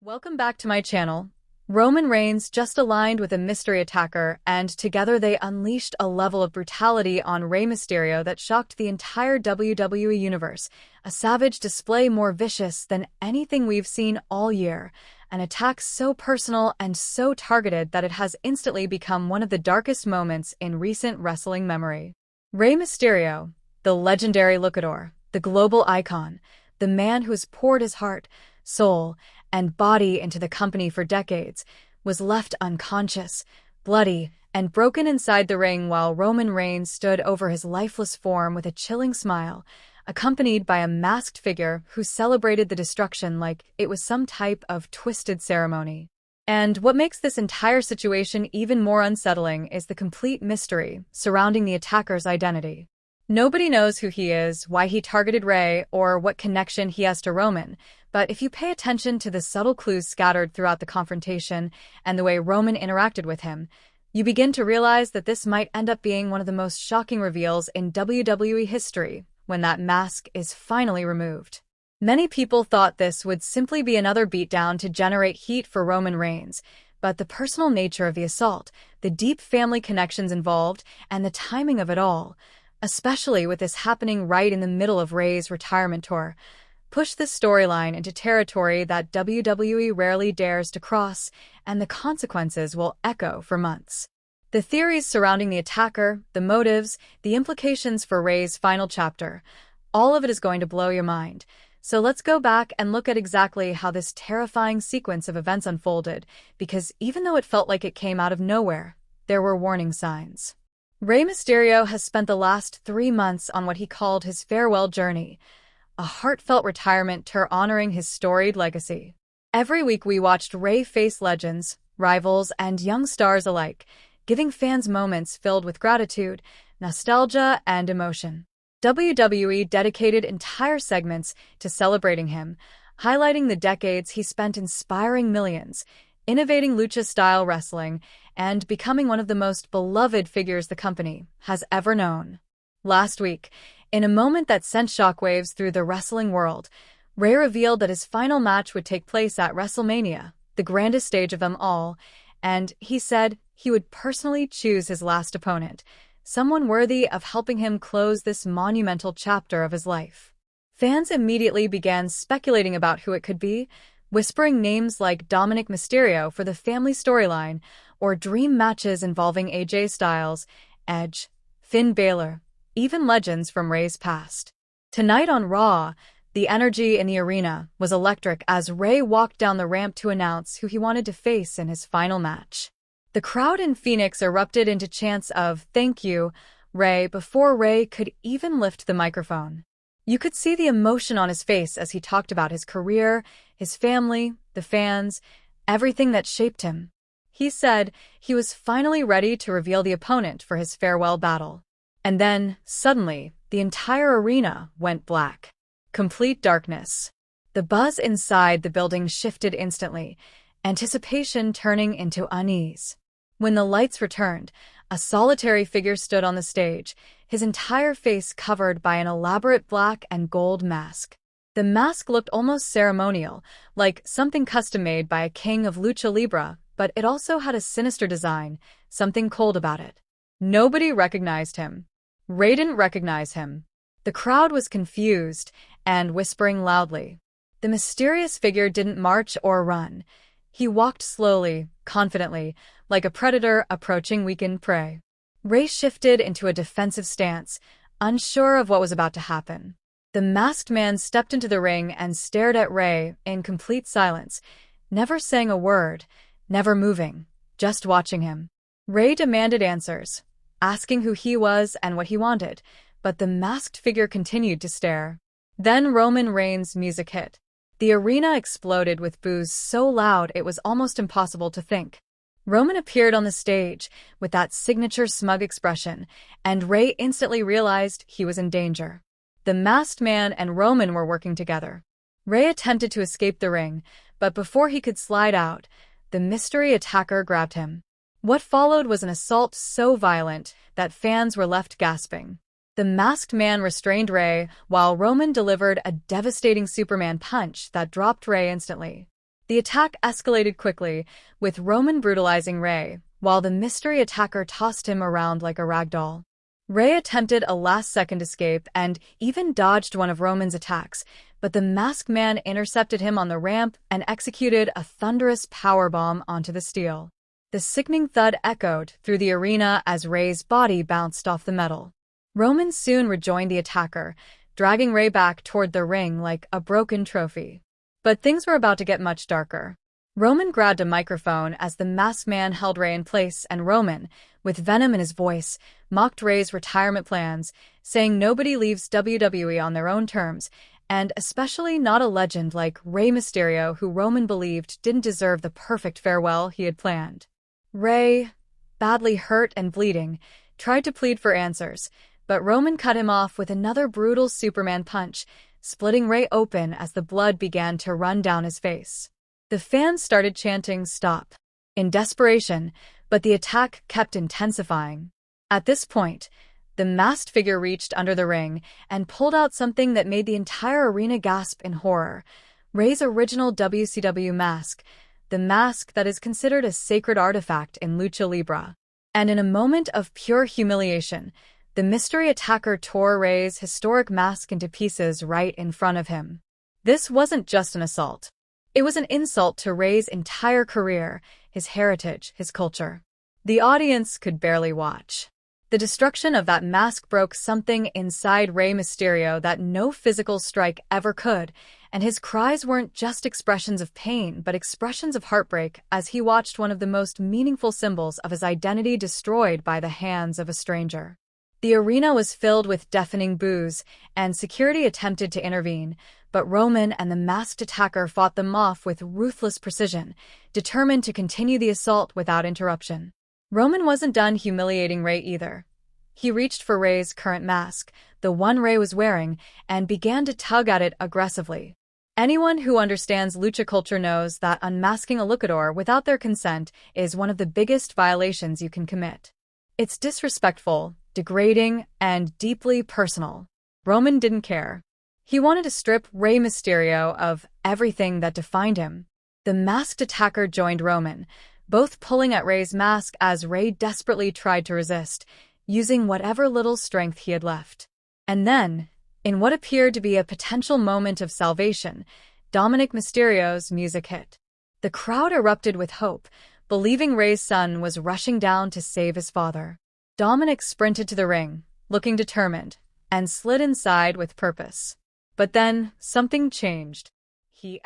Welcome back to my channel. Roman Reigns just aligned with a mystery attacker, and together they unleashed a level of brutality on Rey Mysterio that shocked the entire WWE universe. A savage display more vicious than anything we've seen all year. An attack so personal and so targeted that it has instantly become one of the darkest moments in recent wrestling memory. Rey Mysterio, the legendary luchador, the global icon, the man who has poured his heart, soul, and body into the company for decades, was left unconscious, bloody, and broken inside the ring while Roman Reigns stood over his lifeless form with a chilling smile, accompanied by a masked figure who celebrated the destruction like it was some type of twisted ceremony. And what makes this entire situation even more unsettling is the complete mystery surrounding the attacker's identity. Nobody knows who he is, why he targeted Rey, or what connection he has to Roman, but if you pay attention to the subtle clues scattered throughout the confrontation and the way Roman interacted with him, you begin to realize that this might end up being one of the most shocking reveals in WWE history when that mask is finally removed. Many people thought this would simply be another beatdown to generate heat for Roman Reigns, but the personal nature of the assault, the deep family connections involved, and the timing of it all, especially with this happening right in the middle of Rey's retirement tour, push this storyline into territory that WWE rarely dares to cross, and the consequences will echo for months. The theories surrounding the attacker, the motives, the implications for Rey's final chapter, all of it is going to blow your mind. So let's go back and look at exactly how this terrifying sequence of events unfolded, because even though it felt like it came out of nowhere, there were warning signs. Rey Mysterio has spent the last 3 months on what he called his farewell journey, a heartfelt retirement tour honoring his storied legacy. Every week we watched Rey face legends, rivals, and young stars alike, giving fans moments filled with gratitude, nostalgia, and emotion. WWE dedicated entire segments to celebrating him, highlighting the decades he spent inspiring millions, innovating lucha-style wrestling, and becoming one of the most beloved figures the company has ever known. Last week, in a moment that sent shockwaves through the wrestling world, Rey revealed that his final match would take place at WrestleMania, the grandest stage of them all, and he said he would personally choose his last opponent, someone worthy of helping him close this monumental chapter of his life. Fans immediately began speculating about who it could be, whispering names like Dominic Mysterio for the family storyline, or dream matches involving AJ Styles, Edge, Finn Balor, even legends from Rey's past. Tonight on Raw, the energy in the arena was electric as Rey walked down the ramp to announce who he wanted to face in his final match. The crowd in Phoenix erupted into chants of "Thank you, Rey" before Rey could even lift the microphone. You could see the emotion on his face as he talked about his career, his family, the fans, everything that shaped him. He said he was finally ready to reveal the opponent for his farewell battle. And then, suddenly, the entire arena went black. Complete darkness. The buzz inside the building shifted instantly, anticipation turning into unease. When the lights returned, a solitary figure stood on the stage, his entire face covered by an elaborate black and gold mask. The mask looked almost ceremonial, like something custom-made by a king of Lucha Libre, but it also had a sinister design, something cold about it. Nobody recognized him. Rey didn't recognize him. The crowd was confused and whispering loudly. The mysterious figure didn't march or run. He walked slowly, confidently, like a predator approaching weakened prey. Rey shifted into a defensive stance, unsure of what was about to happen. The masked man stepped into the ring and stared at Rey in complete silence, never saying a word, never moving, just watching him. Rey demanded answers, asking who he was and what he wanted, but the masked figure continued to stare. Then Roman Reigns' music hit. The arena exploded with boos so loud it was almost impossible to think. Roman appeared on the stage with that signature smug expression, and Rey instantly realized he was in danger. The masked man and Roman were working together. Rey attempted to escape the ring, but before he could slide out, the mystery attacker grabbed him. What followed was an assault so violent that fans were left gasping. The masked man restrained Rey, while Roman delivered a devastating Superman punch that dropped Rey instantly. The attack escalated quickly, with Roman brutalizing Rey, while the mystery attacker tossed him around like a ragdoll. Rey attempted a last-second escape and even dodged one of Roman's attacks, but the masked man intercepted him on the ramp and executed a thunderous powerbomb onto the steel. The sickening thud echoed through the arena as Rey's body bounced off the metal. Roman soon rejoined the attacker, dragging Rey back toward the ring like a broken trophy. But things were about to get much darker. Roman grabbed a microphone as the masked man held Rey in place, and Roman, with venom in his voice, mocked Rey's retirement plans, saying nobody leaves WWE on their own terms, and especially not a legend like Rey Mysterio, who Roman believed didn't deserve the perfect farewell he had planned. Rey, badly hurt and bleeding, tried to plead for answers, but Roman cut him off with another brutal Superman punch, splitting Rey open as the blood began to run down his face. The fans started chanting "Stop" in desperation, but the attack kept intensifying. At this point, the masked figure reached under the ring and pulled out something that made the entire arena gasp in horror: Rey's original WCW mask, the mask that is considered a sacred artifact in Lucha Libre. And in a moment of pure humiliation, the mystery attacker tore Rey's historic mask into pieces right in front of him. This wasn't just an assault. It was an insult to Rey's entire career, his heritage, his culture. The audience could barely watch. The destruction of that mask broke something inside Rey Mysterio that no physical strike ever could, and his cries weren't just expressions of pain but expressions of heartbreak as he watched one of the most meaningful symbols of his identity destroyed by the hands of a stranger. The arena was filled with deafening boos, and security attempted to intervene, but Roman and the masked attacker fought them off with ruthless precision, determined to continue the assault without interruption. Roman wasn't done humiliating Rey either. He reached for Rey's current mask, the one Rey was wearing, and began to tug at it aggressively. Anyone who understands lucha culture knows that unmasking a luchador without their consent is one of the biggest violations you can commit. It's disrespectful, degrading, and deeply personal. Roman didn't care. He wanted to strip Rey Mysterio of everything that defined him. The masked attacker joined Roman, both pulling at Rey's mask as Rey desperately tried to resist, using whatever little strength he had left. And then, in what appeared to be a potential moment of salvation, Dominic Mysterio's music hit. The crowd erupted with hope, believing Rey's son was rushing down to save his father. Dominic sprinted to the ring, looking determined, and slid inside with purpose. But then, something changed. He